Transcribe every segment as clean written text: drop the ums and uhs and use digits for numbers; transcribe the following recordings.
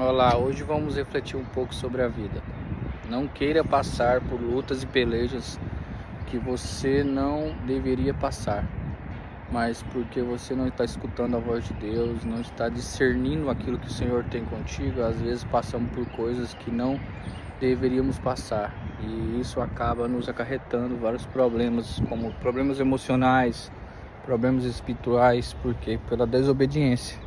Olá, hoje vamos refletir um pouco sobre a vida. Não queira passar por lutas e pelejas que você não deveria passar, mas porque você não está escutando a voz de Deus, não está discernindo aquilo que o Senhor tem contigo, às vezes passamos por coisas que não deveríamos passar, e isso acaba nos acarretando vários problemas, como problemas emocionais, problemas espirituais, porque pela desobediência.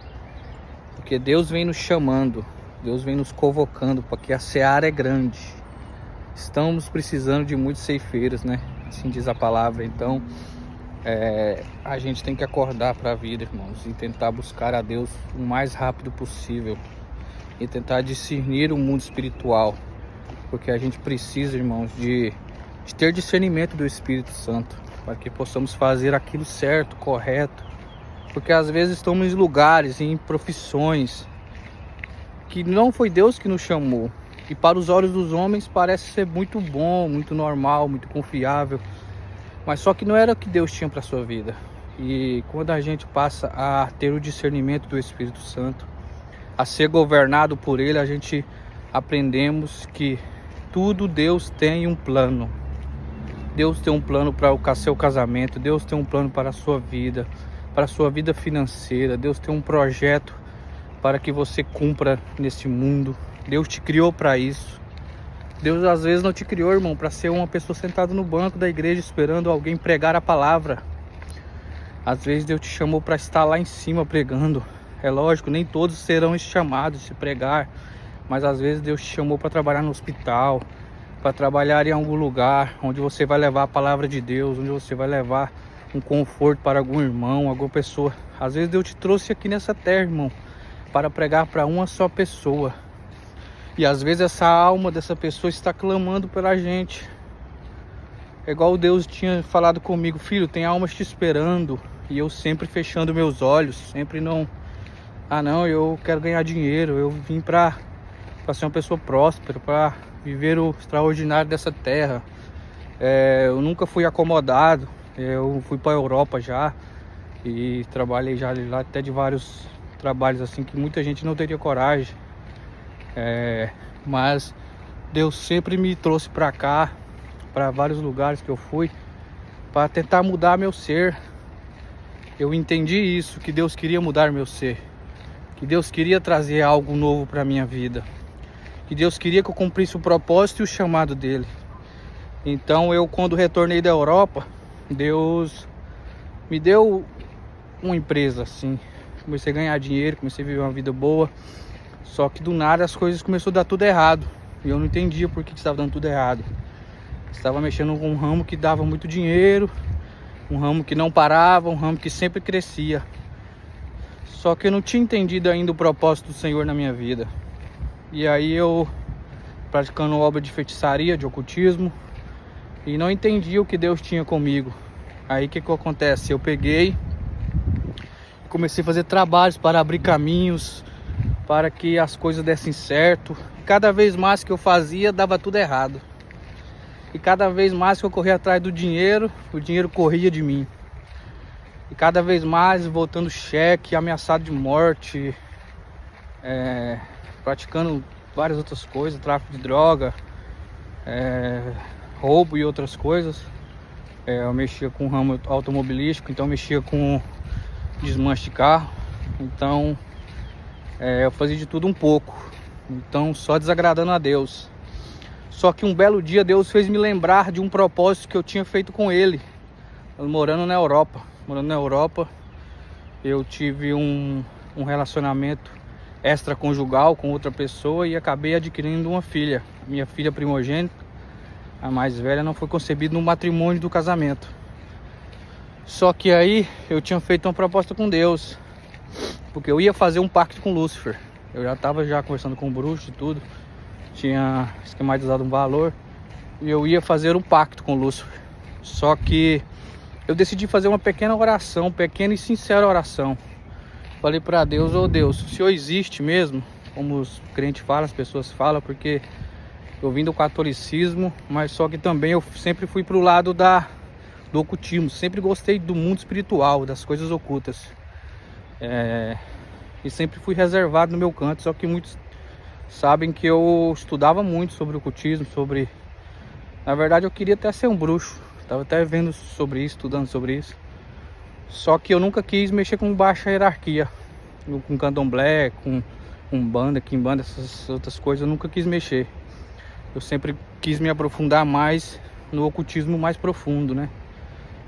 Porque Deus vem nos chamando, Deus vem nos convocando, porque a seara é grande. Estamos precisando de muitos ceifeiros, né? Assim diz a palavra. Então, a gente tem que acordar para a vida, irmãos, e tentar buscar a Deus o mais rápido possível. E tentar discernir o mundo espiritual. Porque a gente precisa, irmãos, de ter discernimento do Espírito Santo. Para que possamos fazer aquilo certo, correto. Porque às vezes estamos em lugares, em profissões que não foi Deus que nos chamou. E para os olhos dos homens parece ser muito bom, muito normal, muito confiável. Mas só que não era o que Deus tinha para a sua vida. E quando a gente passa a ter o discernimento do Espírito Santo, a ser governado por Ele, a gente aprendemos que tudo Deus tem um plano. Deus tem um plano para o seu casamento, Deus tem um plano para a sua vida, para a sua vida financeira. Deus tem um projeto para que você cumpra nesse mundo. Deus te criou para isso. Deus às vezes não te criou, irmão, para ser uma pessoa sentada no banco da igreja esperando alguém pregar a palavra. Às vezes Deus te chamou para estar lá em cima pregando. É lógico, nem todos serão chamados de pregar, mas às vezes Deus te chamou para trabalhar no hospital, para trabalhar em algum lugar onde você vai levar a palavra de Deus, onde você vai levar um conforto para algum irmão, alguma pessoa. Às vezes Deus te trouxe aqui nessa terra, irmão, para pregar para uma só pessoa. E às vezes essa alma dessa pessoa está clamando pela gente. É igual Deus tinha falado comigo: filho, tem almas te esperando. E eu sempre fechando meus olhos, sempre não. Não, eu quero ganhar dinheiro, eu vim para ser uma pessoa próspera, para viver o extraordinário dessa terra. Eu nunca fui acomodado. Eu fui para a Europa já e trabalhei já lá até de vários trabalhos assim que muita gente não teria coragem. Mas Deus sempre me trouxe para cá, para vários lugares que eu fui, para tentar mudar meu ser. Eu entendi isso, que Deus queria mudar meu ser, que Deus queria trazer algo novo para minha vida, que Deus queria que eu cumprisse o propósito e o chamado dele. Então eu, quando retornei da Europa, Deus me deu uma empresa assim. Comecei a ganhar dinheiro, comecei a viver uma vida boa. Só que do nada as coisas começaram a dar tudo errado. E eu não entendia por que estava dando tudo errado. Estava mexendo com um ramo que dava muito dinheiro, um ramo que não parava, um ramo que sempre crescia. Só que eu não tinha entendido ainda o propósito do Senhor na minha vida. E aí eu praticando obra de feitiçaria, de ocultismo, e não entendi o que Deus tinha comigo. Aí o que acontece? Eu peguei, comecei a fazer trabalhos para abrir caminhos, para que as coisas dessem certo. Cada vez mais que eu fazia, dava tudo errado. E cada vez mais que eu corria atrás do dinheiro, o dinheiro corria de mim. E cada vez mais voltando cheque, ameaçado de morte, praticando várias outras coisas, tráfico de droga, roubo e outras coisas. Eu mexia com o ramo automobilístico, então mexia com desmanche de carro. Então eu fazia de tudo um pouco, então só desagradando a Deus. Só que um belo dia Deus fez me lembrar de um propósito que eu tinha feito com Ele, morando na Europa. Eu tive um relacionamento extraconjugal com outra pessoa e acabei adquirindo uma filha. Minha filha primogênita, a mais velha, não foi concebida no matrimônio do casamento. Só que aí eu tinha feito uma proposta com Deus, porque eu ia fazer um pacto com Lúcifer. Eu já estava conversando com o bruxo e tudo, tinha esquematizado um valor, e eu ia fazer um pacto com Lúcifer. Só que eu decidi fazer uma pequena oração, pequena e sincera oração. Falei para Deus: ô Deus, o Senhor existe mesmo? Como os crentes falam, as pessoas falam, porque eu vim do catolicismo, mas só que também eu sempre fui pro lado do ocultismo. Sempre gostei do mundo espiritual, das coisas ocultas. E sempre fui reservado no meu canto, só que muitos sabem que eu estudava muito sobre ocultismo, sobre... Na verdade eu queria até ser um bruxo. Tava até vendo sobre isso, estudando sobre isso. Só que eu nunca quis mexer com baixa hierarquia, com candomblé, com umbanda, quimbanda, essas outras coisas eu nunca quis mexer. Eu sempre quis me aprofundar mais no ocultismo mais profundo, né?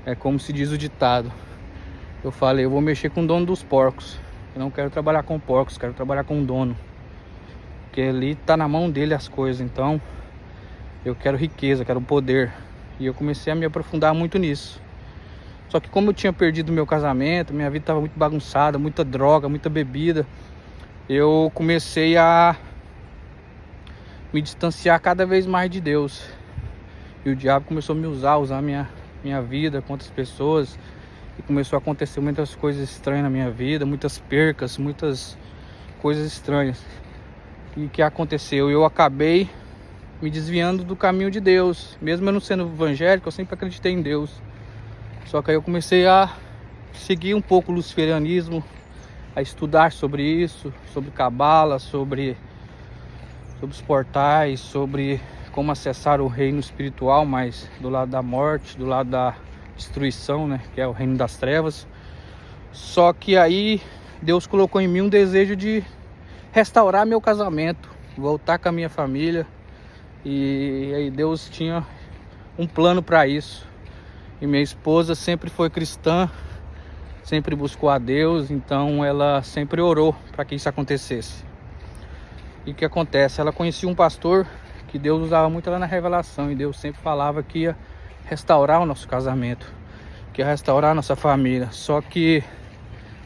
É como se diz o ditado. Eu falei, eu vou mexer com o dono dos porcos. Eu não quero trabalhar com porcos, quero trabalhar com o dono. Porque ali tá na mão dele as coisas, então eu quero riqueza, quero poder. E eu comecei a me aprofundar muito nisso. Só que como eu tinha perdido meu casamento, minha vida estava muito bagunçada, muita droga, muita bebida, eu comecei a me distanciar cada vez mais de Deus. E o diabo começou a me usar minha vida com outras pessoas. E começou a acontecer muitas coisas estranhas na minha vida, muitas percas, muitas coisas estranhas. E o que aconteceu? Eu acabei me desviando do caminho de Deus. Mesmo eu não sendo evangélico, eu sempre acreditei em Deus. Só que aí eu comecei a seguir um pouco o luciferianismo, a estudar sobre isso, sobre cabala, sobre os portais, sobre como acessar o reino espiritual, mas do lado da morte, do lado da destruição, né, que é o reino das trevas. Só que aí Deus colocou em mim um desejo de restaurar meu casamento, voltar com a minha família. E aí Deus tinha um plano para isso. E minha esposa sempre foi cristã, sempre buscou a Deus, então ela sempre orou para que isso acontecesse. E o que acontece? Ela conhecia um pastor que Deus usava muito lá na revelação, e Deus sempre falava que ia restaurar o nosso casamento, que ia restaurar a nossa família. Só que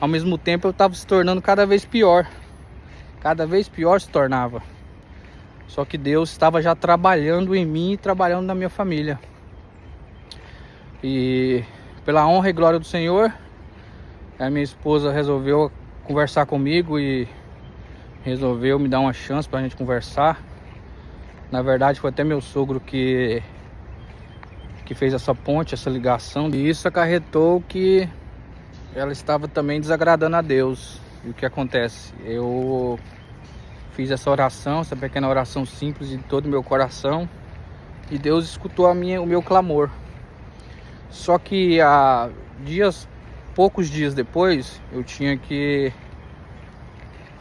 ao mesmo tempo eu estava se tornando cada vez pior se tornava. Só que Deus estava já trabalhando em mim e trabalhando na minha família. E pela honra e glória do Senhor, a minha esposa resolveu conversar comigo e resolveu me dar uma chance pra gente conversar. Na verdade foi até meu sogro que fez essa ponte, essa ligação. E isso acarretou que ela estava também desagradando a Deus. E o que acontece? Eu fiz essa oração, essa pequena oração simples de todo o meu coração, e Deus escutou o meu clamor. Só que poucos dias depois, eu tinha que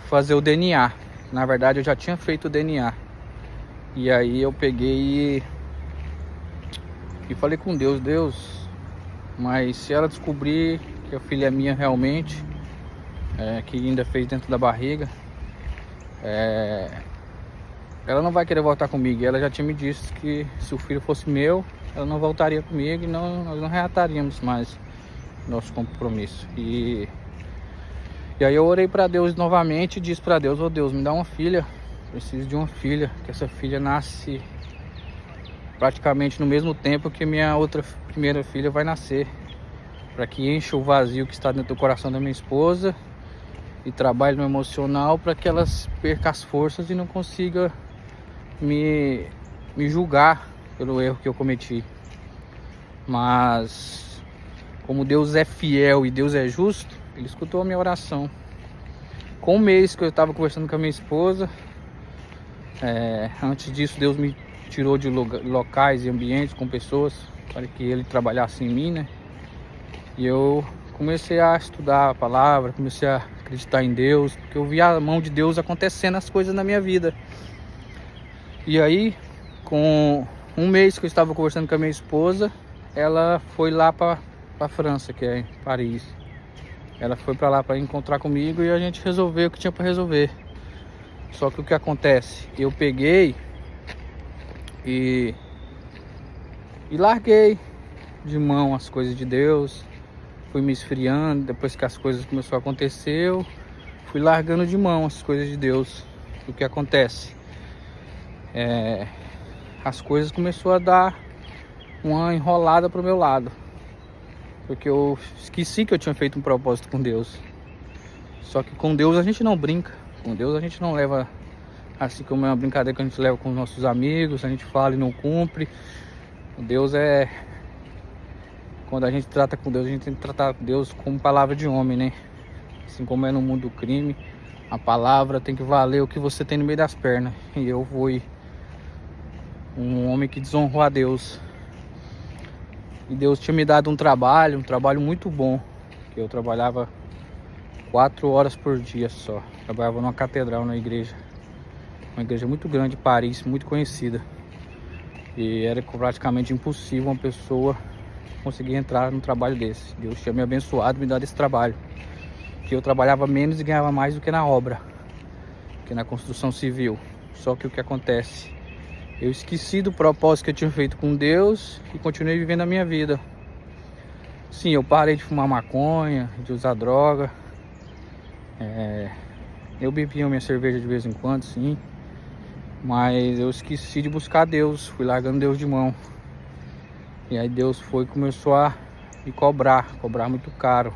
fazer o DNA. Na verdade, eu já tinha feito o DNA. E aí eu peguei e falei com Deus, mas se ela descobrir que a filha é minha realmente, que ainda fez dentro da barriga, ela não vai querer voltar comigo. Ela já tinha me dito que se o filho fosse meu, ela não voltaria comigo e nós não reataríamos mais nosso compromisso. E aí eu orei para Deus novamente e disse para Deus, ô Deus, me dá uma filha, preciso de uma filha, que essa filha nasce praticamente no mesmo tempo que minha primeira filha vai nascer, para que encha o vazio que está dentro do coração da minha esposa e trabalhe no emocional, para que ela perca as forças e não consiga me julgar pelo erro que eu cometi. Mas como Deus é fiel e Deus é justo, Ele escutou a minha oração. Com um mês que eu estava conversando com a minha esposa, antes disso Deus me tirou de locais e ambientes com pessoas para que Ele trabalhasse em mim, né? E eu comecei a estudar a palavra, comecei a acreditar em Deus, porque eu vi a mão de Deus acontecendo as coisas na minha vida. E aí, com um mês que eu estava conversando com a minha esposa, ela foi lá para a França, que é em Paris. Ela foi para lá para encontrar comigo e a gente resolveu o que tinha para resolver. Só que o que acontece? Eu peguei e larguei de mão as coisas de Deus. Fui me esfriando, depois que as coisas começaram a acontecer, eu fui largando de mão as coisas de Deus. O que acontece? As coisas começaram a dar uma enrolada pro meu lado, porque eu esqueci que eu tinha feito um propósito com Deus. Só que com Deus a gente não brinca, com Deus a gente não leva assim como é uma brincadeira que a gente leva com os nossos amigos, a gente fala e não cumpre. Deus quando a gente trata com Deus, a gente tem que tratar com Deus como palavra de homem, né? Assim como é no mundo do crime, A palavra tem que valer o que você tem no meio das pernas. E eu fui um homem que desonrou a Deus. E Deus tinha me dado um trabalho muito bom. Que eu trabalhava 4 horas por dia só. Trabalhava numa catedral, na igreja. Uma igreja muito grande de Paris, muito conhecida. E era praticamente impossível uma pessoa conseguir entrar num trabalho desse. Deus tinha me abençoado, me dado esse trabalho. Que eu trabalhava menos e ganhava mais do que na obra, que na construção civil. Só que o que acontece? Eu esqueci do propósito que eu tinha feito com Deus e continuei vivendo a minha vida. Sim, eu parei de fumar maconha, de usar droga. Eu bebia minha cerveja de vez em quando, sim. Mas eu esqueci de buscar Deus, fui largando Deus de mão. E aí Deus começou a me cobrar muito caro.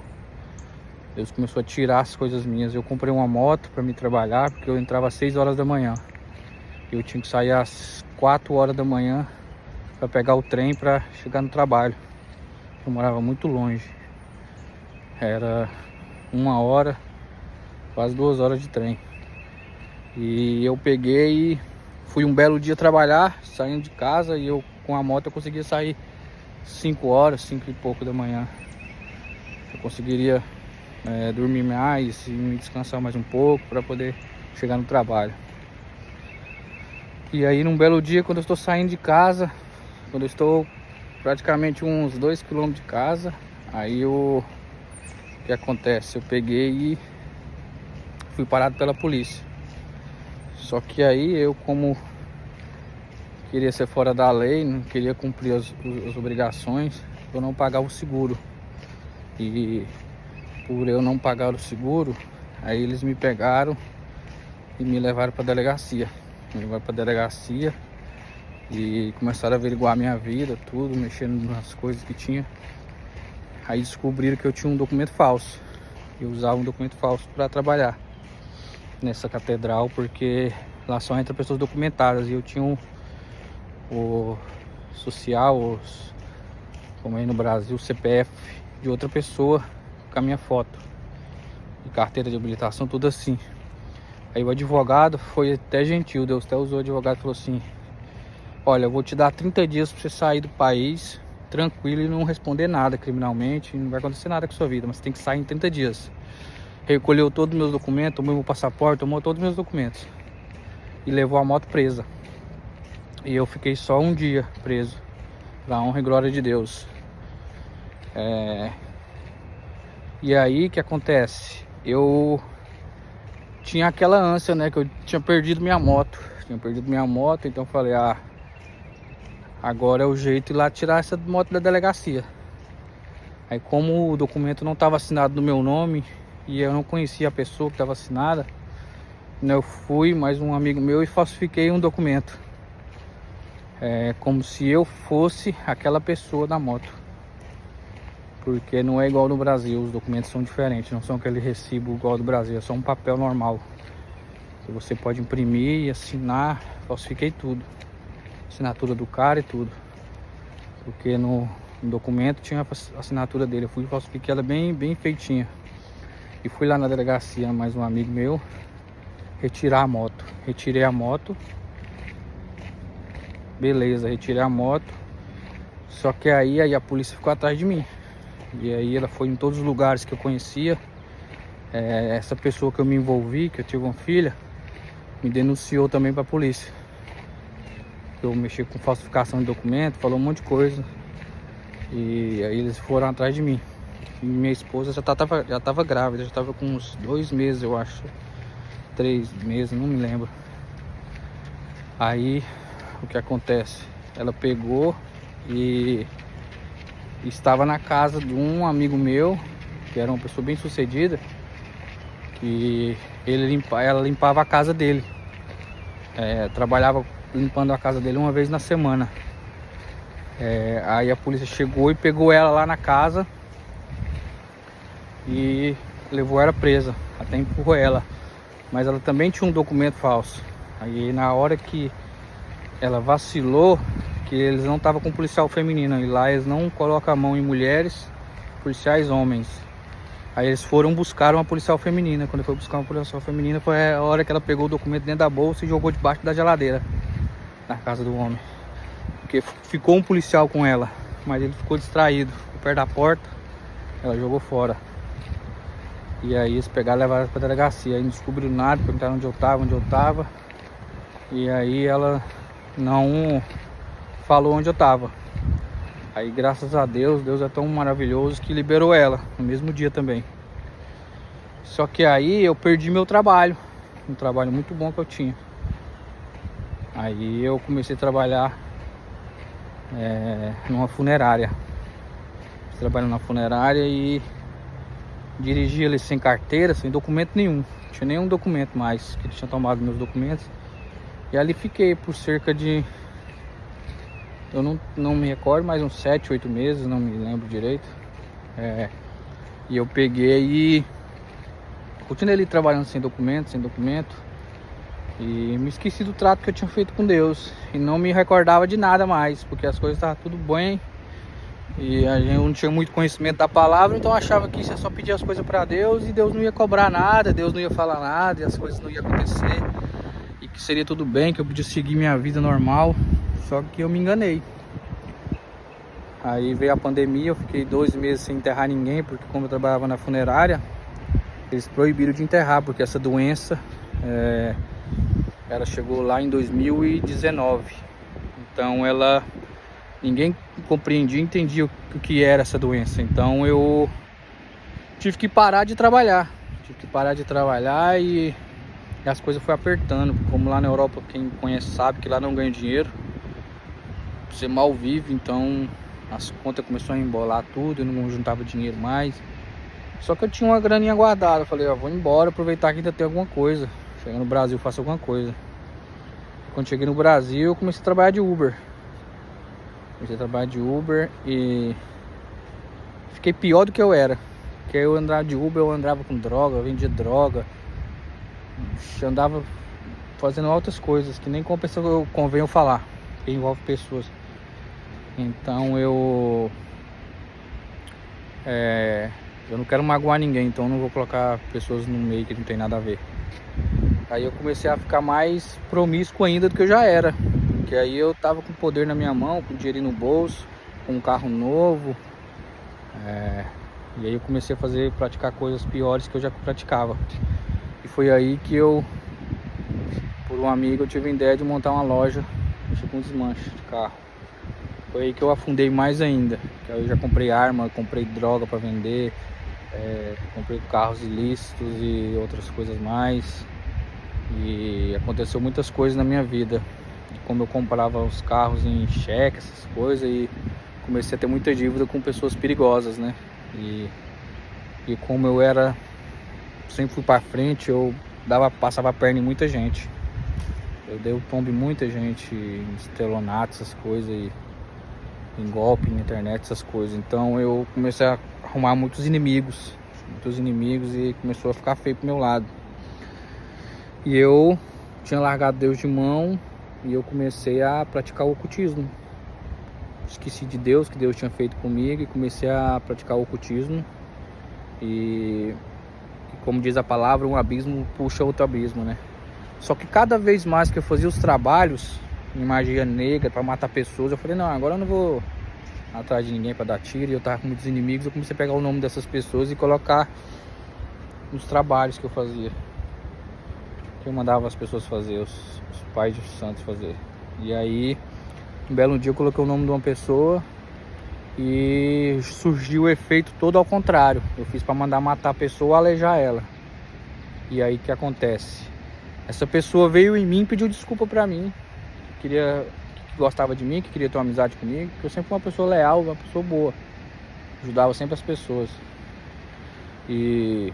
Deus começou a tirar as coisas minhas. Eu comprei uma moto para me trabalhar, porque eu entrava às 6 horas da manhã. Eu tinha que sair às 4 horas da manhã para pegar o trem para chegar no trabalho. Eu morava muito longe. Era 1 hora, quase 2 horas de trem. E eu peguei e fui um belo dia trabalhar, saindo de casa, e eu com a moto eu conseguia sair 5 horas, 5 e pouco da manhã. Eu conseguiria dormir mais e me descansar mais um pouco para poder chegar no trabalho. E aí num belo dia, quando eu estou saindo de casa, quando eu estou praticamente uns 2 km de casa, aí o que acontece? Eu peguei e fui parado pela polícia. Só que aí eu, como queria ser fora da lei, não queria cumprir as obrigações, eu não pagava o seguro. E por eu não pagar o seguro, aí eles me pegaram e me levaram para delegacia. Me levaram para delegacia e começaram a averiguar a minha vida, tudo, mexendo nas coisas que tinha. Aí descobriram que eu tinha um documento falso. Eu usava um documento falso para trabalhar nessa catedral, porque lá só entra pessoas documentadas. E eu tinha o social, como aí no Brasil, o CPF de outra pessoa com a minha foto e carteira de habilitação, tudo assim. Aí o advogado foi até gentil, Deus até usou o advogado e falou assim: olha, eu vou te dar 30 dias para você sair do país tranquilo e não responder nada criminalmente, não vai acontecer nada com a sua vida, mas você tem que sair em 30 dias. Recolheu todos os meus documentos, tomou meu passaporte, tomou todos os meus documentos e levou a moto presa. E eu fiquei só um dia preso, pra honra e glória de Deus. E aí, o que acontece? Eu tinha aquela ânsia, né, que eu tinha perdido minha moto. Então eu falei, agora é o jeito de ir lá tirar essa moto da delegacia. Aí, como o documento não estava assinado no meu nome e eu não conhecia a pessoa que estava assinada, eu fui, mais um amigo meu, e falsifiquei um documento. Como se eu fosse aquela pessoa da moto. Porque não é igual no Brasil, os documentos são diferentes, não são aquele recibo igual do Brasil, é só um papel normal que você pode imprimir e assinar. Falsifiquei tudo, assinatura do cara e tudo, porque no documento tinha a assinatura dele. Eu fui e falsifiquei ela bem feitinha. E fui lá na delegacia, mais um amigo meu, retirar a moto. Retirei a moto. Beleza, retirei a moto. Só que aí a polícia ficou atrás de mim. E aí ela foi em todos os lugares que eu conhecia. Essa pessoa que eu me envolvi, que eu tive uma filha, me denunciou também para a polícia. Eu mexi com falsificação de documento, falou um monte de coisa. E aí eles foram atrás de mim. E minha esposa já tava grávida, já tava com uns 2 meses, eu acho. 3 meses, não me lembro. Aí o que acontece? Ela pegou e estava na casa de um amigo meu, que era uma pessoa bem sucedida, que ela limpava a casa dele. Trabalhava limpando a casa dele uma vez na semana. Aí a polícia chegou e pegou ela lá na casa e levou ela presa, até empurrou ela. Mas ela também tinha um documento falso. Aí na hora que ela vacilou, que eles não estavam com policial feminino, e lá eles não colocam a mão em mulheres, policiais homens. Aí eles foram buscar uma policial feminina. Quando foi buscar uma policial feminina, foi a hora que ela pegou o documento dentro da bolsa e jogou debaixo da geladeira na casa do homem. Porque ficou um policial com ela, mas ele ficou distraído, ficou perto da porta, ela jogou fora. E aí eles pegaram e levaram pra delegacia. Aí não descobriram nada, perguntaram onde eu tava. E aí ela não falou onde eu tava. Aí graças a Deus, Deus é tão maravilhoso que liberou ela no mesmo dia também. Só que aí eu perdi meu trabalho, um trabalho muito bom que eu tinha. Aí eu comecei a trabalhar numa funerária. Trabalhando na funerária e dirigi ali sem carteira, sem documento nenhum. Não tinha nenhum documento mais, que ele tinha tomado meus documentos. E ali fiquei por cerca de... Eu não me recordo, mas uns 7, 8 meses, não me lembro direito. E eu peguei e continuei ali trabalhando sem documento. E me esqueci do trato que eu tinha feito com Deus. E não me recordava de nada mais, porque as coisas estavam tudo bem. E a gente não tinha muito conhecimento da palavra, então eu achava que isso é só pedir as coisas para Deus e Deus não ia cobrar nada, Deus não ia falar nada e as coisas não iam acontecer. E que seria tudo bem, que eu podia seguir minha vida normal. Só que eu me enganei. Aí veio a pandemia, eu fiquei 2 meses sem enterrar ninguém, porque como eu trabalhava na funerária, eles proibiram de enterrar, porque essa doença, ela chegou lá em 2019. Então ninguém compreendia, entendia o que era essa doença. Então eu tive que parar de trabalhar. E as coisas foram apertando. Como lá na Europa, quem conhece sabe que lá não ganha dinheiro. Você mal vive, então as contas começaram a embolar tudo, eu não juntava dinheiro mais. Só que eu tinha uma graninha guardada, eu falei, vou embora, aproveitar que ainda tem alguma coisa. Chegar no Brasil, faço alguma coisa. Quando cheguei no Brasil, eu comecei a trabalhar de Uber. E fiquei pior do que eu era. Porque eu andava de Uber, eu andava com droga, eu vendia droga. Andava fazendo outras coisas que nem convém eu falar, que envolve pessoas. Então eu não quero magoar ninguém, então eu não vou colocar pessoas no meio que não tem nada a ver. Aí eu comecei a ficar mais promíscuo ainda do que eu já era. Porque aí eu tava com poder na minha mão, com dinheiro no bolso, com um carro novo. E aí eu comecei a praticar coisas piores que eu já praticava. E foi aí que por um amigo, eu tive a ideia de montar uma loja com desmanche de carro. Foi aí que eu afundei mais ainda. Que aí eu já comprei arma, comprei droga para vender, comprei carros ilícitos e outras coisas mais. E aconteceu muitas coisas na minha vida. Como eu comprava os carros em cheque, essas coisas, e comecei a ter muita dívida com pessoas perigosas, né? E como eu sempre fui para frente, eu passava a perna em muita gente. Eu dei o tombo em muita gente, em estelionato, essas coisas, em golpe na internet, essas coisas. Então eu comecei a arrumar muitos inimigos e começou a ficar feio pro meu lado. E eu tinha largado Deus de mão e eu comecei a praticar o ocultismo. Esqueci de Deus, que Deus tinha feito comigo, e comecei a praticar o ocultismo. E como diz a palavra, um abismo puxa outro abismo, né? Só que cada vez mais que eu fazia os trabalhos em magia negra para matar pessoas, eu falei, não, agora eu não vou atrás de ninguém para dar tiro. E eu tava com muitos inimigos, eu comecei a pegar o nome dessas pessoas e colocar nos trabalhos que eu fazia, que eu mandava as pessoas fazer, os pais dos santos fazer. E aí, um belo dia eu coloquei o nome de uma pessoa e surgiu o efeito todo ao contrário. Eu fiz para mandar matar a pessoa ou alejar ela. E aí o que acontece? Essa pessoa veio em mim e pediu desculpa pra mim, que gostava de mim, que queria ter uma amizade comigo, que eu sempre fui uma pessoa leal, uma pessoa boa, ajudava sempre as pessoas. E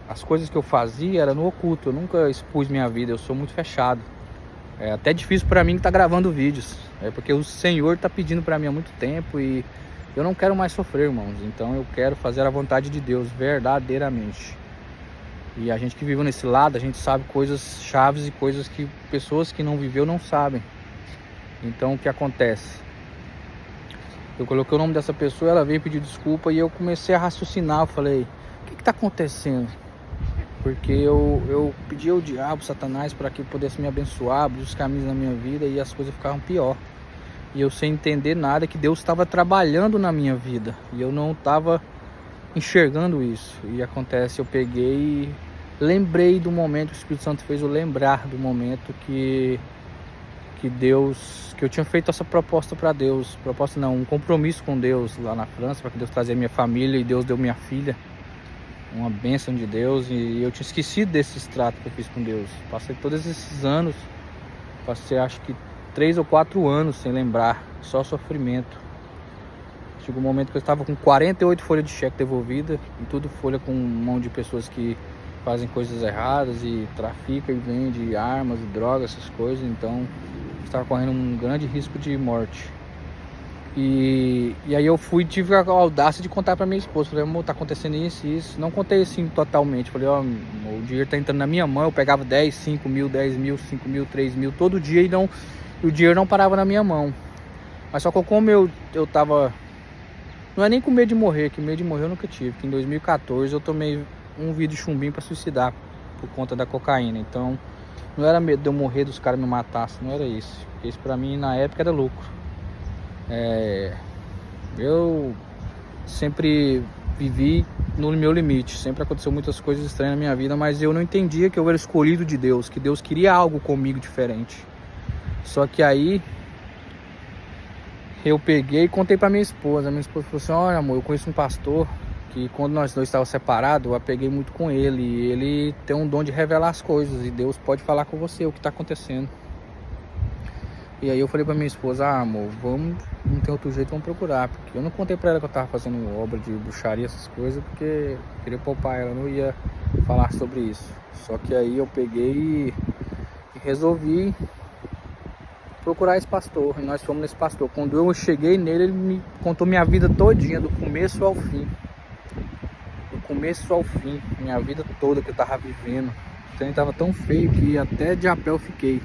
as coisas que eu fazia era no oculto, eu nunca expus minha vida, eu sou muito fechado. É até difícil pra mim estar gravando vídeos, porque o Senhor tá pedindo pra mim há muito tempo e eu não quero mais sofrer, irmãos. Então eu quero fazer a vontade de Deus verdadeiramente. E a gente que vive nesse lado, a gente sabe coisas chaves e coisas que pessoas que não viveu não sabem. Então o que acontece? Eu coloquei o nome dessa pessoa, ela veio pedir desculpa e eu comecei a raciocinar. Eu falei, que tá acontecendo? Porque eu pedi ao diabo, Satanás, para que pudesse me abençoar, abrir os caminhos na minha vida, e as coisas ficavam pior. E eu sem entender nada, que Deus estava trabalhando na minha vida e eu não estava enxergando isso. E acontece, eu peguei e lembrei do momento, o Espírito Santo fez eu lembrar do momento que eu tinha feito essa proposta para Deus, proposta não, um compromisso com Deus lá na França, para que Deus trazia minha família, e Deus deu minha filha, uma bênção de Deus, e eu tinha esquecido desse extrato que eu fiz com Deus. Passei todos esses anos, passei acho que 3 ou 4 anos sem lembrar, só sofrimento. Chegou um momento que eu estava com 48 folhas de cheque devolvida, e tudo folha com um monte de pessoas que fazem coisas erradas e trafica e vende armas e drogas, essas coisas. Então eu estava correndo um grande risco de morte. E aí eu tive a audácia de contar para minha esposa. Falei, amor, tá acontecendo isso e isso. Não contei assim totalmente. Falei, ó, o dinheiro tá entrando na minha mão. Eu pegava 10, 5 mil, 10 mil, 5 mil, 3 mil todo dia, e o dinheiro não parava na minha mão. Mas só que como eu tava... Não é nem com medo de morrer, que medo de morrer eu nunca tive. Porque em 2014 eu tomei um vidro de chumbinho para suicidar por conta da cocaína. Então não era medo de eu morrer, dos caras me matassem, não era isso. Isso para mim na época era lucro. Eu sempre vivi no meu limite, sempre aconteceu muitas coisas estranhas na minha vida, mas eu não entendia que eu era escolhido de Deus, que Deus queria algo comigo diferente. Só que aí eu peguei e contei pra minha esposa. A minha esposa falou assim, olha amor, eu conheço um pastor que quando nós dois estávamos separados, eu apeguei muito com ele, e ele tem um dom de revelar as coisas, e Deus pode falar com você o que está acontecendo. E aí eu falei pra minha esposa, amor, não tem outro jeito, vamos procurar. Porque eu não contei pra ela que eu tava fazendo obra de bruxaria, essas coisas, porque eu queria poupar ela, não ia falar sobre isso. Só que aí eu peguei e resolvi procurar esse pastor, e nós fomos nesse pastor. Quando eu cheguei nele, ele me contou minha vida todinha, do começo ao fim. Do começo ao fim, minha vida toda que eu tava vivendo. O trem tava tão feio que até de a pé eu fiquei.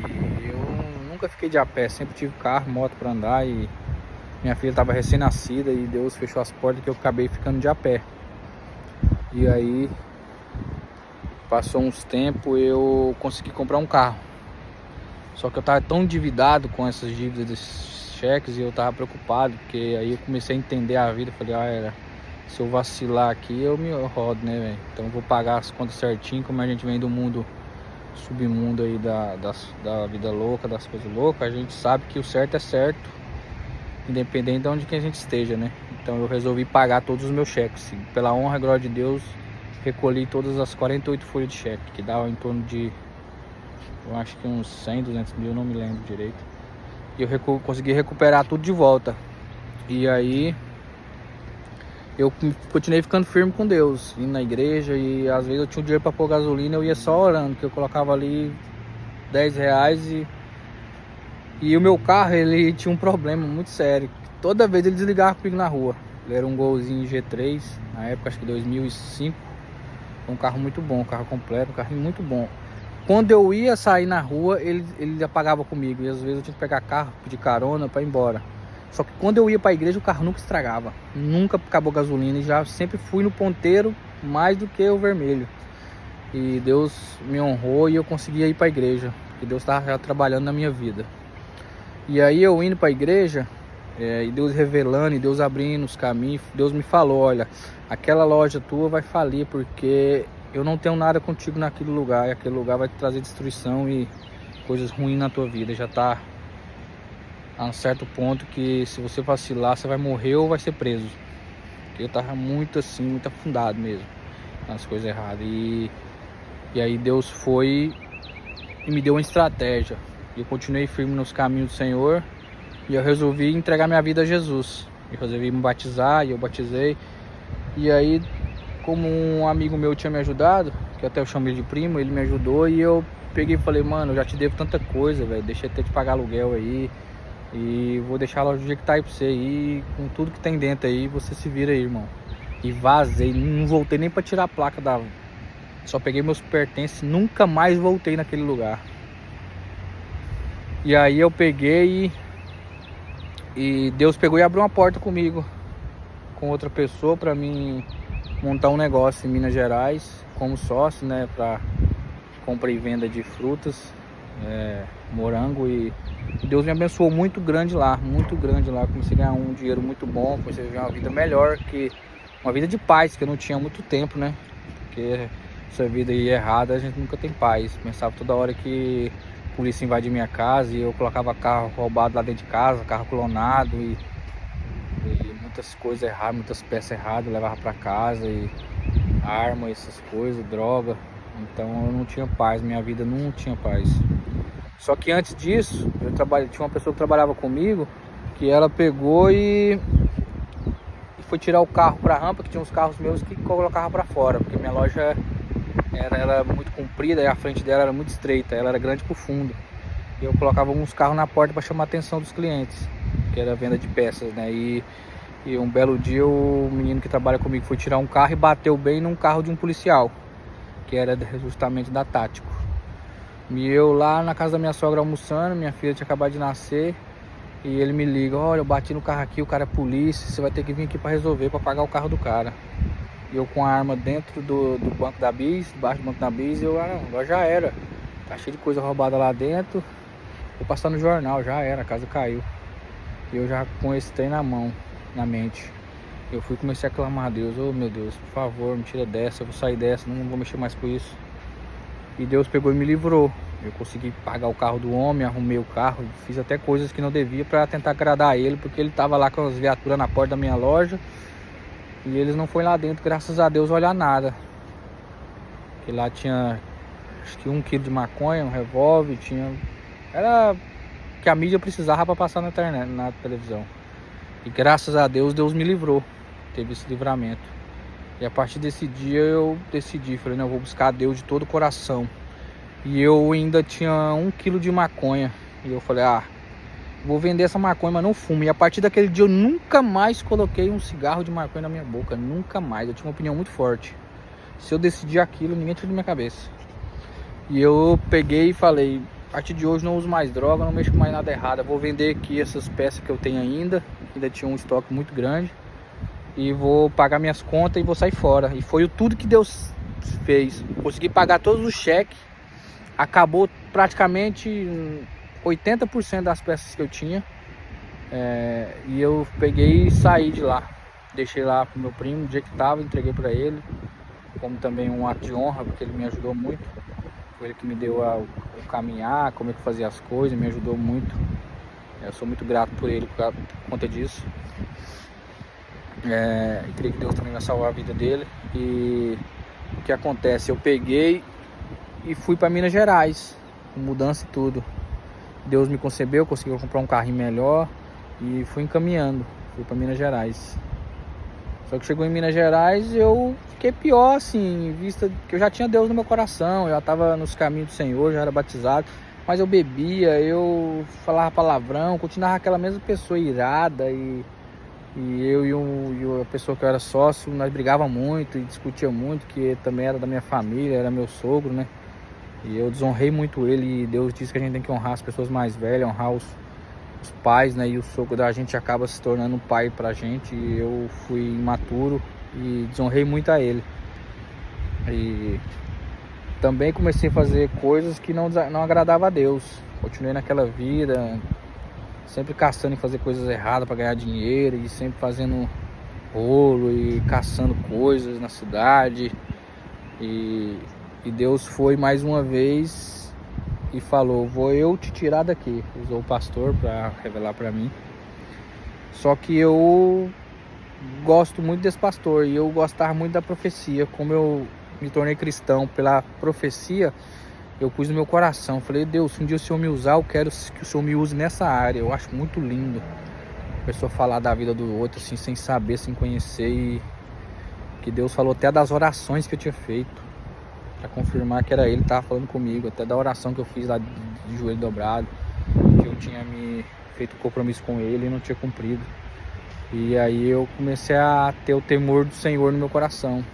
E eu nunca fiquei de a pé, sempre tive carro, moto para andar, e minha filha estava recém-nascida e Deus fechou as portas que eu acabei ficando de a pé. E aí passou uns tempos, eu consegui comprar um carro. Só que eu estava tão endividado com essas dívidas desses cheques, e eu estava preocupado, porque aí eu comecei a entender a vida. Falei, se eu vacilar aqui eu me rodo, né, velho? Então eu vou pagar as contas certinho, como a gente vem do mundo submundo aí da vida louca, das coisas loucas. A gente sabe que o certo é certo, independente de onde que a gente esteja, né? Então eu resolvi pagar todos os meus cheques. E pela honra e glória de Deus, recolhi todas as 48 folhas de cheque, que dava em torno de, eu acho que uns 100, 200 mil, não me lembro direito. E eu consegui recuperar tudo de volta. E aí eu continuei ficando firme com Deus, indo na igreja, e às vezes eu tinha dinheiro para pôr gasolina, eu ia só orando, que eu colocava ali 10 reais, e o meu carro, ele tinha um problema muito sério. Toda vez ele desligava comigo na rua. Ele era um Golzinho G3, na época acho que 2005. Um carro muito bom, um carro completo, um carro muito bom. Quando eu ia sair na rua, ele apagava comigo, e às vezes eu tinha que pegar carro, pedir carona para ir embora. Só que quando eu ia para a igreja, o carro nunca estragava, nunca acabou gasolina, e já sempre fui no ponteiro mais do que o vermelho. E Deus me honrou e eu conseguia ir para a igreja, porque Deus estava trabalhando na minha vida. E aí eu indo para a igreja, e Deus revelando, e Deus abrindo os caminhos, Deus me falou, olha, aquela loja tua vai falir, porque eu não tenho nada contigo naquele lugar, e aquele lugar vai te trazer destruição e coisas ruins na tua vida. Já está a um certo ponto que se você vacilar, você vai morrer ou vai ser preso. Porque eu tava muito assim, muito afundado mesmo nas coisas erradas. E aí Deus foi e me deu uma estratégia. Eu continuei firme nos caminhos do Senhor, e eu resolvi entregar minha vida a Jesus. Eu resolvi me batizar, e eu batizei. E aí, como um amigo meu tinha me ajudado, que até eu chamei de primo, ele me ajudou, e eu peguei e falei, mano, eu já te devo tanta coisa, velho, deixa eu ter de pagar aluguel aí, e vou deixar a loja do jeito que tá aí pra você aí, com tudo que tem dentro aí, você se vira aí, irmão. E vazei, não voltei nem pra tirar a placa só peguei meus pertences, nunca mais voltei naquele lugar. E aí eu peguei e Deus pegou e abriu uma porta comigo, com outra pessoa, pra mim montar um negócio em Minas Gerais como sócio, né, para compra e venda de frutas, morango, e Deus me abençoou muito grande lá, comecei a ganhar um dinheiro muito bom, comecei a viver uma vida melhor, uma vida de paz, que eu não tinha há muito tempo, né, porque essa vida aí errada a gente nunca tem paz. Pensava toda hora que a polícia invadia minha casa e eu colocava carro roubado lá dentro de casa, carro clonado e muitas coisas erradas, muitas peças erradas eu levava para casa, e arma, essas coisas, droga. Então eu não tinha paz, minha vida não tinha paz. Só que antes disso, tinha uma pessoa que trabalhava comigo, que ela pegou e foi tirar o carro para a rampa, que tinha uns carros meus que colocava para fora, porque minha loja era muito comprida e a frente dela era muito estreita, ela era grande pro fundo. E eu colocava uns carros na porta para chamar a atenção dos clientes, que era venda de peças, né? E um belo dia o menino que trabalha comigo foi tirar um carro e bateu bem num carro de um policial, que era justamente da Tático. E eu lá na casa da minha sogra almoçando, minha filha tinha acabado de nascer, e ele me liga: olha, eu bati no carro aqui, o cara é polícia, você vai ter que vir aqui para resolver, para pagar o carro do cara. E eu com a arma dentro do banco da Bis, debaixo do banco da Bis, agora já era, tá cheio de coisa roubada lá dentro, vou passar no jornal, já era, a casa caiu. E eu já com esse trem na mão, na mente, eu fui comecei a clamar a Deus: oh meu Deus, por favor, me tira dessa, eu vou sair dessa, não vou mexer mais com isso. E Deus pegou e me livrou. Eu consegui pagar o carro do homem, arrumei o carro, fiz até coisas que não devia para tentar agradar ele, porque ele tava lá com as viaturas na porta da minha loja e eles não foram lá dentro, graças a Deus, olhar nada. Que lá tinha acho que 1 quilo de maconha, um revólver, era que a mídia precisava para passar na internet, na televisão. E graças a Deus, Deus me livrou, teve esse livramento. E a partir desse dia eu decidi, falei: não, eu vou buscar a Deus de todo o coração. E eu ainda tinha 1 quilo de maconha. E eu falei: vou vender essa maconha, mas não fumo. E a partir daquele dia eu nunca mais coloquei um cigarro de maconha na minha boca. Nunca mais. Eu tinha uma opinião muito forte. Se eu decidir aquilo, ninguém tira da minha cabeça. E eu peguei e falei: a partir de hoje não uso mais droga, não mexo com mais nada errado. Eu vou vender aqui essas peças que eu tenho ainda. Ainda tinha um estoque muito grande. E vou pagar minhas contas e vou sair fora. E foi tudo que Deus fez. Consegui pagar todos os cheques. Acabou praticamente 80% das peças que eu tinha. E eu peguei e saí de lá. Deixei lá pro meu primo, o dia que tava, entreguei para ele. Como também um ato de honra, porque ele me ajudou muito. Foi ele que me deu o caminhar, como é que fazia as coisas, me ajudou muito. Eu sou muito grato por ele por conta disso. E creio que Deus também vai salvar a vida dele. E o que acontece? Eu peguei e fui para Minas Gerais, com mudança e tudo. Deus me concebeu, consegui comprar um carrinho melhor e fui encaminhando, fui para Minas Gerais. Só que chegou em Minas Gerais eu fiquei pior, assim, em vista que eu já tinha Deus no meu coração, eu já estava nos caminhos do Senhor, já era batizado, mas eu bebia, eu falava palavrão, continuava aquela mesma pessoa irada, e eu e a pessoa que eu era sócio, nós brigava muito e discutia muito, que também era da minha família, era meu sogro, né? E eu desonrei muito ele, e Deus disse que a gente tem que honrar as pessoas mais velhas, honrar os pais, né? E o sogro da gente acaba se tornando um pai pra gente, e eu fui imaturo e desonrei muito a ele. E também comecei a fazer coisas que não agradavam a Deus. Continuei naquela vida, sempre caçando em fazer coisas erradas para ganhar dinheiro, e sempre fazendo rolo e caçando coisas na cidade. E Deus foi mais uma vez e falou: vou eu te tirar daqui. Usou o pastor para revelar para mim. Só que eu gosto muito desse pastor e eu gostava muito da profecia. Como eu me tornei cristão pela profecia, eu pus no meu coração, falei: Deus, se um dia o Senhor me usar, eu quero que o Senhor me use nessa área. Eu acho muito lindo a pessoa falar da vida do outro, assim, sem saber, sem conhecer. E que Deus falou até das orações que eu tinha feito, para confirmar que era Ele que estava falando comigo. Até da oração que eu fiz lá de joelho dobrado, que eu tinha me feito compromisso com Ele e não tinha cumprido. E aí eu comecei a ter o temor do Senhor no meu coração.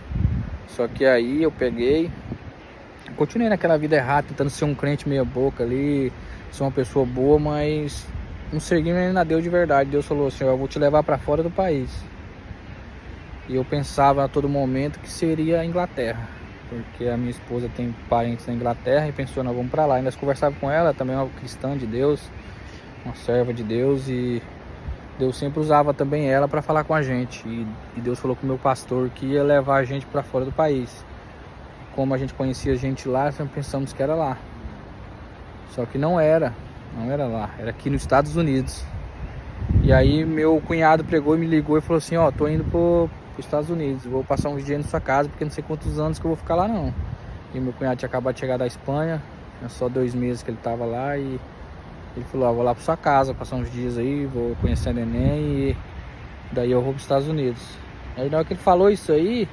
Só que aí eu peguei, continuei naquela vida errada, tentando ser um crente meia boca ali, ser uma pessoa boa, mas não seguindo ainda a Deus de verdade. Deus falou assim: eu vou te levar para fora do país. E eu pensava a todo momento que seria a Inglaterra, porque a minha esposa tem parentes na Inglaterra e pensou, nós vamos para lá. E nós conversávamos com ela, também é uma cristã de Deus, uma serva de Deus, e Deus sempre usava também ela para falar com a gente. E Deus falou com o meu pastor que ia levar a gente para fora do país. Como a gente conhecia gente lá, sempre pensamos que era lá. Só que não era lá, era aqui nos Estados Unidos. E aí meu cunhado pregou e me ligou e falou assim, ó, tô indo pros Estados Unidos, vou passar uns dias na sua casa, porque não sei quantos anos que eu vou ficar lá não. E meu cunhado tinha acabado de chegar da Espanha, tinha só 2 meses que ele tava lá, e ele falou, ó, vou lá pra sua casa, passar uns dias aí, vou conhecer a neném, e daí eu vou pros Estados Unidos. Aí na hora que ele falou isso aí,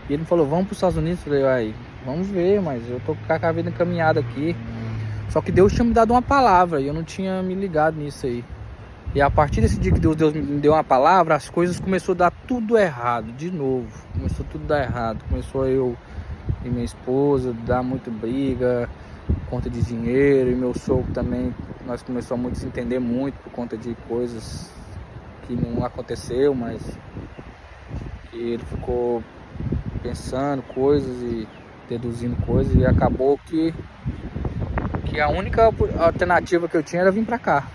e ele me falou, vamos pros Estados Unidos, eu falei, aí, vamos ver, mas eu tô com a vida encaminhada aqui. Só que Deus tinha me dado uma palavra e eu não tinha me ligado nisso aí. E a partir desse dia que Deus me deu uma palavra, as coisas começaram a dar tudo errado, de novo. Começou tudo a dar errado. Começou eu e minha esposa dar muita briga, conta de dinheiro. E meu sogro também, nós começamos a muito se entender muito por conta de coisas que não aconteceu, mas que ele ficou pensando coisas e deduzindo coisas. E acabou que a única alternativa que eu tinha era vir pra cá.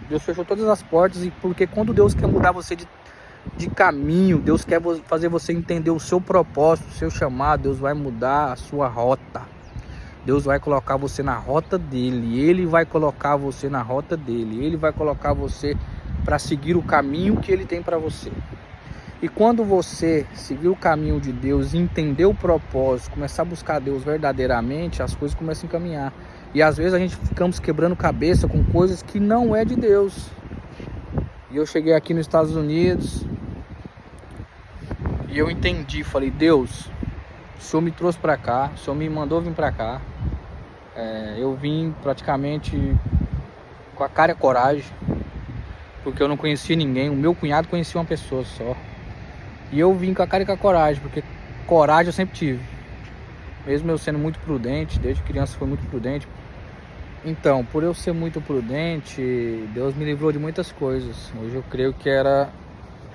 Deus fechou todas as portas, e porque quando Deus quer mudar você de caminho, Deus quer fazer você entender o seu propósito, o seu chamado, Deus vai mudar a sua rota. Deus vai colocar você na rota dele, Ele vai colocar você na rota dele, Ele vai colocar você para seguir o caminho que Ele tem para você. E quando você seguir o caminho de Deus, entender o propósito, começar a buscar Deus verdadeiramente, as coisas começam a encaminhar. E às vezes a gente ficamos quebrando cabeça com coisas que não é de Deus. E eu cheguei aqui nos Estados Unidos e eu entendi, falei, Deus, o Senhor me trouxe para cá, o Senhor me mandou vir para cá. Eu vim praticamente com a cara e a coragem, porque eu não conhecia ninguém. O meu cunhado conhecia uma pessoa só. E eu vim com a cara e com a coragem, porque coragem eu sempre tive. Mesmo eu sendo muito prudente, desde criança fui muito prudente. Então, por eu ser muito prudente, Deus me livrou de muitas coisas. Hoje eu creio que era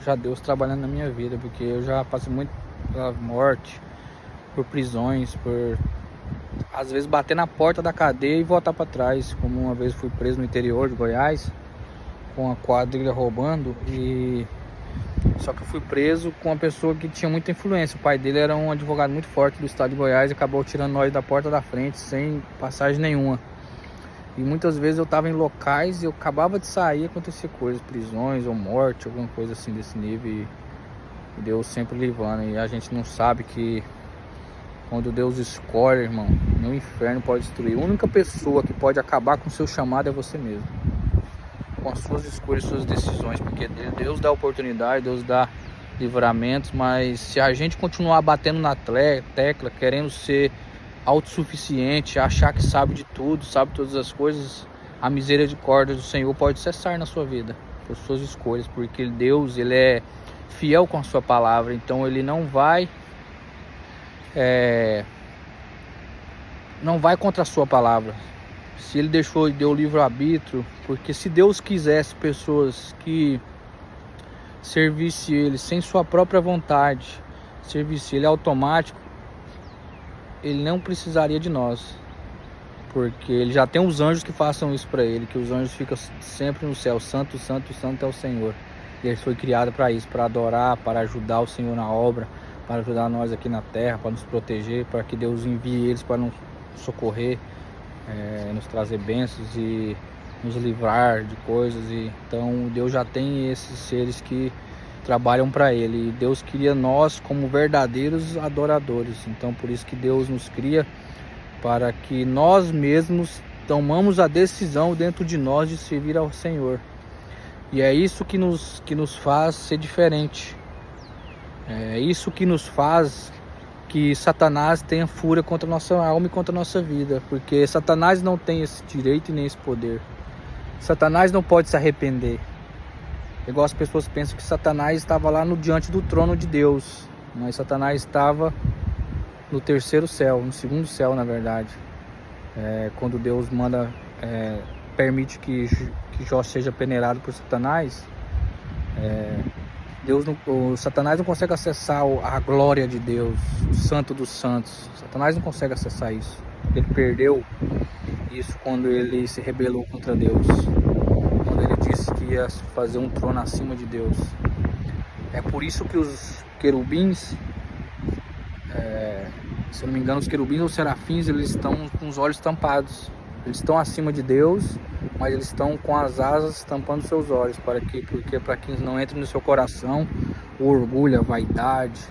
já Deus trabalhando na minha vida, porque eu já passei muito pela morte, por prisões, por às vezes bater na porta da cadeia e voltar para trás. Como uma vez fui preso no interior de Goiás, com a quadrilha roubando, e só que eu fui preso com uma pessoa que tinha muita influência. O pai dele era um advogado muito forte do estado de Goiás e acabou tirando nós da porta da frente sem passagem nenhuma. E muitas vezes eu estava em locais e eu acabava de sair e acontecia coisas, prisões ou morte, alguma coisa assim desse nível. E Deus sempre livrando. E a gente não sabe que quando Deus escolhe, irmão, no inferno pode destruir. A única pessoa que pode acabar com o seu chamado é você mesmo, com as suas escolhas, suas decisões, porque Deus dá oportunidade, Deus dá livramentos, mas se a gente continuar batendo na tecla, querendo ser autossuficiente, achar que sabe de tudo, sabe todas as coisas, a misericórdia do Senhor pode cessar na sua vida, por suas escolhas, porque Deus, Ele é fiel com a sua palavra, então Ele não vai contra a sua palavra. Se Ele deu livre-arbítrio, porque se Deus quisesse pessoas que servissem Ele sem sua própria vontade, servisse Ele automático, Ele não precisaria de nós, porque Ele já tem os anjos que façam isso para Ele, que os anjos ficam sempre no céu, santo, santo, santo é o Senhor. E Ele foi criado para isso, para adorar, para ajudar o Senhor na obra, para ajudar nós aqui na terra, para nos proteger, para que Deus envie eles para nos socorrer, nos trazer bênçãos e nos livrar de coisas. E então Deus já tem esses seres que trabalham para Ele, e Deus queria nós como verdadeiros adoradores. Então por isso que Deus nos cria, para que nós mesmos tomamos a decisão dentro de nós de servir ao Senhor. E é isso que nos faz ser diferente. É isso que nos faz que Satanás tenha fúria contra a nossa alma e contra a nossa vida, porque Satanás não tem esse direito e nem esse poder. Satanás não pode se arrepender. Igual as pessoas pensam que Satanás estava lá diante do trono de Deus, mas Satanás estava no terceiro céu, no segundo céu, na verdade. Quando Deus permite que Jó seja peneirado por Satanás, O Satanás não consegue acessar a glória de Deus, o santo dos santos. Satanás não consegue acessar isso. Ele perdeu isso quando ele se rebelou contra Deus, quando ele disse que ia fazer um trono acima de Deus. É por isso que os querubins, se eu não me engano, os querubins ou serafins, eles estão com os olhos tampados. Eles estão acima de Deus, mas eles estão com as asas tampando seus olhos. Porque para que não entre no seu coração o orgulho, a vaidade,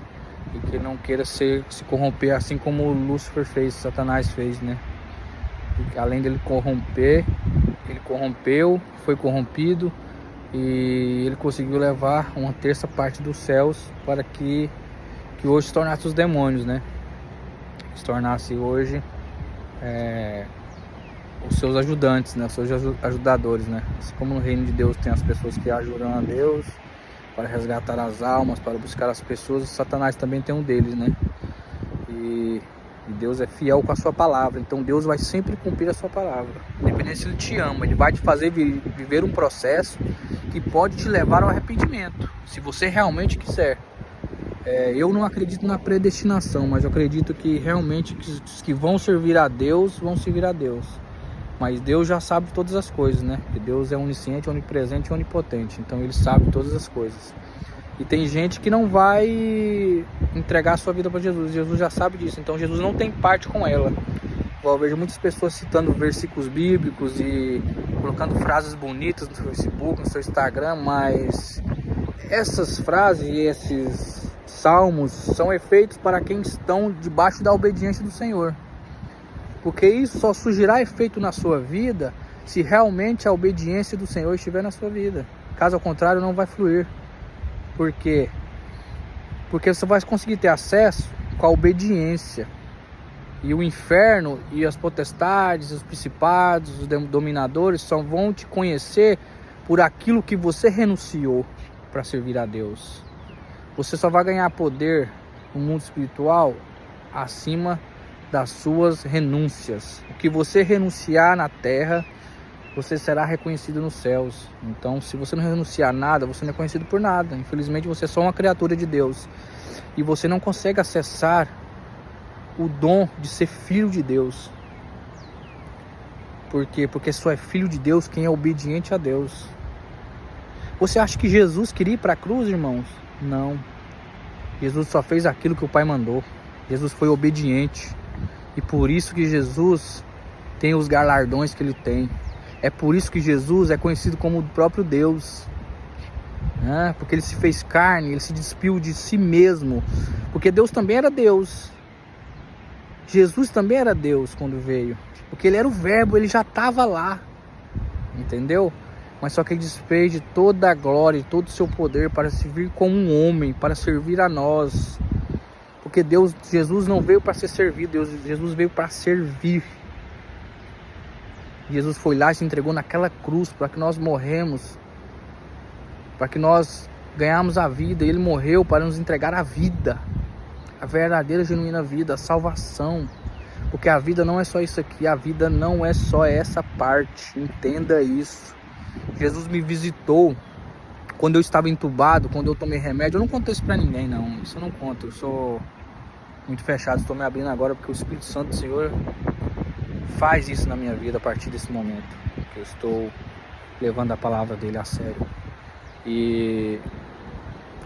e que não queira se corromper assim como Lúcifer fez, Satanás fez, né? Porque além dele corromper, ele corrompeu, foi corrompido, e ele conseguiu levar uma terça parte dos céus para que hoje se tornasse os demônios, né? Se tornasse hoje os seus ajudantes, né? Os seus ajudadores, né? Assim como no reino de Deus tem as pessoas que ajudam a Deus para resgatar as almas, para buscar as pessoas, Satanás também tem um deles, né? E Deus é fiel com a sua palavra, então Deus vai sempre cumprir a sua palavra. Independente se Ele te ama, Ele vai te fazer viver um processo que pode te levar ao arrependimento, se você realmente quiser. Eu não acredito na predestinação, mas eu acredito que realmente os que vão servir a Deus, vão servir a Deus. Mas Deus já sabe todas as coisas, né? Porque Deus é onisciente, onipresente e onipotente. Então Ele sabe todas as coisas. E tem gente que não vai entregar a sua vida para Jesus. Jesus já sabe disso. Então Jesus não tem parte com ela. Eu vejo muitas pessoas citando versículos bíblicos e colocando frases bonitas no seu Facebook, no seu Instagram. Mas essas frases e esses salmos são efeitos para quem estão debaixo da obediência do Senhor. Porque isso só surgirá efeito na sua vida se realmente a obediência do Senhor estiver na sua vida. Caso ao contrário, não vai fluir. Por quê? Porque você vai conseguir ter acesso com a obediência. E o inferno e as potestades, os principados, os dominadores só vão te conhecer por aquilo que você renunciou para servir a Deus. Você só vai ganhar poder no mundo espiritual acima das suas renúncias. O que você renunciar na terra, você será reconhecido nos céus. Então, se você não renunciar a nada, você não é conhecido por nada. Infelizmente, você é só uma criatura de Deus. E você não consegue acessar o dom de ser filho de Deus. Por quê? Porque só é filho de Deus quem é obediente a Deus. Você acha que Jesus queria ir para a cruz, irmãos? Não. Jesus só fez aquilo que o Pai mandou. Jesus foi obediente. E por isso que Jesus tem os galardões que Ele tem. É por isso que Jesus é conhecido como o próprio Deus. Porque Ele se fez carne, Ele se despiu de si mesmo. Porque Deus também era Deus. Jesus também era Deus quando veio. Porque Ele era o Verbo, Ele já estava lá. Entendeu? Mas só que Ele desfez de toda a glória, de todo o seu poder para servir como um homem, para servir a nós. Porque Jesus não veio para ser servido, Jesus veio para servir. Jesus foi lá e se entregou naquela cruz para que nós morremos, para que nós ganhamos a vida. Ele morreu para nos entregar a vida, a verdadeira, genuína vida, a salvação. Porque a vida não é só isso aqui, a vida não é só essa parte, entenda isso. Jesus me visitou quando eu estava entubado, quando eu tomei remédio. Eu não conto isso para ninguém, não, isso eu não conto, eu sou muito fechado, estou me abrindo agora porque o Espírito Santo do Senhor faz isso na minha vida a partir desse momento que eu estou levando a palavra dele a sério. E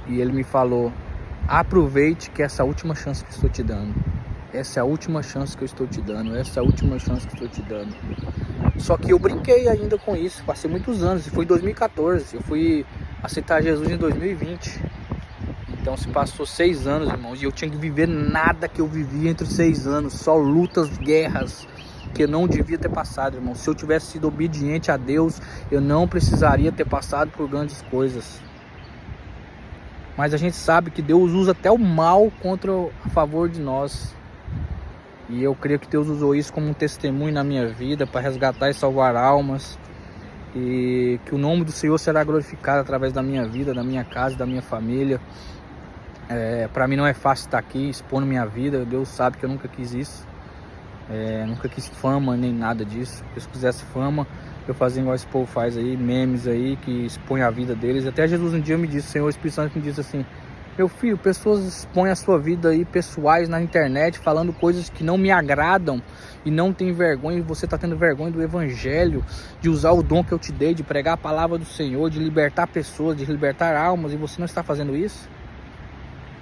ele me falou: aproveite que essa é a última chance que estou te dando. Essa é a última chance que eu estou te dando. Essa é a última chance que eu estou te dando. Só que eu brinquei ainda com isso, passei muitos anos, e foi em 2014, eu fui aceitar Jesus em 2020. Então se passou 6 anos, irmãos, e eu tinha que viver nada que eu vivi entre 6 anos, só lutas, guerras, que eu não devia ter passado, irmão. Se eu tivesse sido obediente a Deus, eu não precisaria ter passado por grandes coisas. Mas a gente sabe que Deus usa até o mal a favor de nós. E eu creio que Deus usou isso como um testemunho na minha vida, para resgatar e salvar almas. E que o nome do Senhor será glorificado através da minha vida, da minha casa, da minha família. Para mim não é fácil estar aqui expondo minha vida. Deus sabe que eu nunca quis isso. Nunca quis fama nem nada disso. Se eu quisesse fama, eu fazer igual esse povo faz aí, memes aí, que expõe a vida deles. Até Jesus um dia me disse, Senhor, o Espírito Santo me disse assim: meu filho, pessoas expõem a sua vida aí, pessoais, na internet, falando coisas que não me agradam e não tem vergonha, e você está tendo vergonha do evangelho, de usar o dom que eu te dei, de pregar a palavra do Senhor, de libertar pessoas, de libertar almas, e você não está fazendo isso?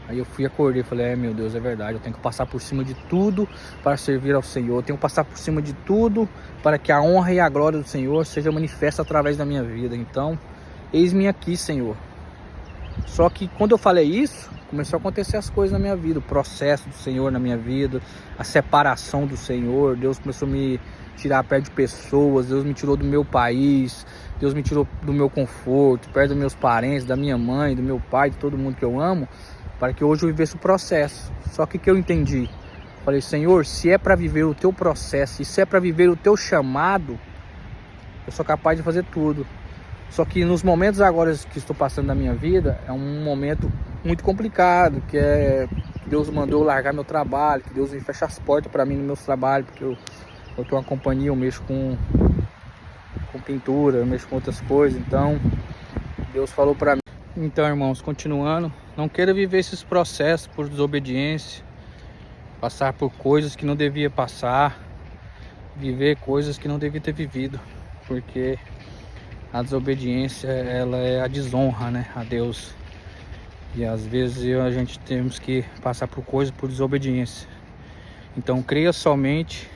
Aí eu fui, acordei, falei, meu Deus, é verdade, eu tenho que passar por cima de tudo para servir ao Senhor, eu tenho que passar por cima de tudo para que a honra e a glória do Senhor seja manifesta através da minha vida. Então, eis-me aqui, Senhor. Só que quando eu falei isso, começou a acontecer as coisas na minha vida, o processo do Senhor na minha vida, a separação do Senhor. Deus começou a me tirar perto de pessoas, Deus me tirou do meu país, Deus me tirou do meu conforto, perto dos meus parentes, da minha mãe, do meu pai, de todo mundo que eu amo, para que hoje eu vivesse o processo. Só que eu entendi, falei, Senhor, se é para viver o teu processo, se é para viver o teu chamado, eu sou capaz de fazer tudo. Só que nos momentos agora que estou passando na minha vida, é um momento muito complicado, que Deus mandou eu largar meu trabalho, que Deus me fecha as portas para mim no meu trabalho, porque eu tenho uma companhia, eu mexo com pintura, eu mexo com outras coisas, então Deus falou para mim. Então, irmãos, continuando, não queira viver esses processos por desobediência, passar por coisas que não devia passar, viver coisas que não devia ter vivido, porque a desobediência, ela é a desonra, né, a Deus. E às vezes a gente temos que passar por coisas por desobediência. Então creia somente